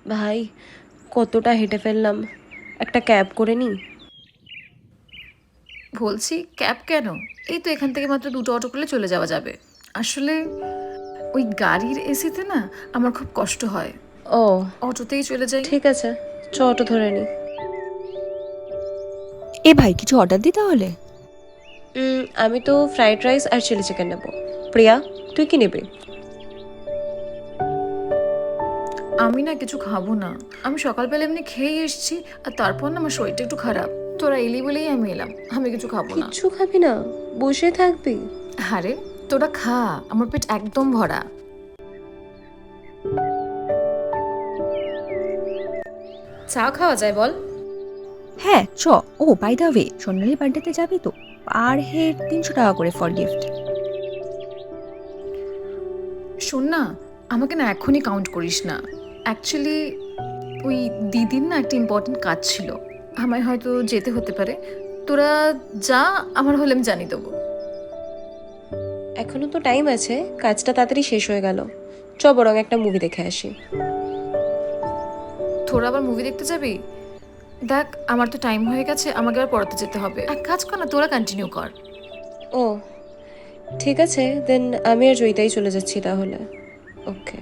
ভাই কতটা হেঁটে ফেললাম, একটা ক্যাব করে নিই। বলছি ক্যাব কেন? এই তো এখান থেকে মাত্র 2টো অটো করলে চলে যাওয়া যাবে। আসলে ওই গাড়ির এসিতে না আমার খুব কষ্ট হয়, ও অটোতেই চলে যাই। ঠিক আছে, অটো ধরে নিই। এ ভাই, কিছু অর্ডার দিই তাহলে। আমি তো ফ্রাইড রাইস আর চিলি চিকেন নেব। প্রিয়া, তুই কি নেবে? আমি না কিছু খাবো না। আমি সকালবেলা এমনি খেয়ে এসেছি, আর তারপর না আমার শরীরটা একটু খারাপ। তোরা এলি বলেই আমি এলাম, আমি কিছু খাবো না। কিচ্ছু খাবি না? বসে থাকবি? আরে তোরা খা, আমার পেট একদম ভরা। চা খাওয়া যায় বল? হ্যাঁ চ। ও বাই দ্য ওয়ে, সোনালির বার্থডেতে যাবি তো? পার হেড 300 টাকা করে ফর গিফট। শোন না, আমাকে না এখনই কাউন্ট করিস না। অ্যাকচুয়ালি ওই দিদির না একটা ইম্পর্টেন্ট কাজ ছিল, আমায় হয়তো যেতে হতে পারে। তোরা যা, আমার হলে আমি জানিয়ে দেবো। এখনো তো টাইম আছে, কাজটা তাড়াতাড়ি শেষ হয়ে গেল। বরং একটা মুভি দেখে আসি। তোরা আবার মুভি দেখতে যাবি? দেখ আমার তো টাইম হয়ে গেছে, আমাকে আবার পড়াতে যেতে হবে। এক কাজ কর না, তোরা কন্টিনিউ কর। ও ঠিক আছে, দেন আমি আর জয়িতাই চলে যাচ্ছি তাহলে। ওকে।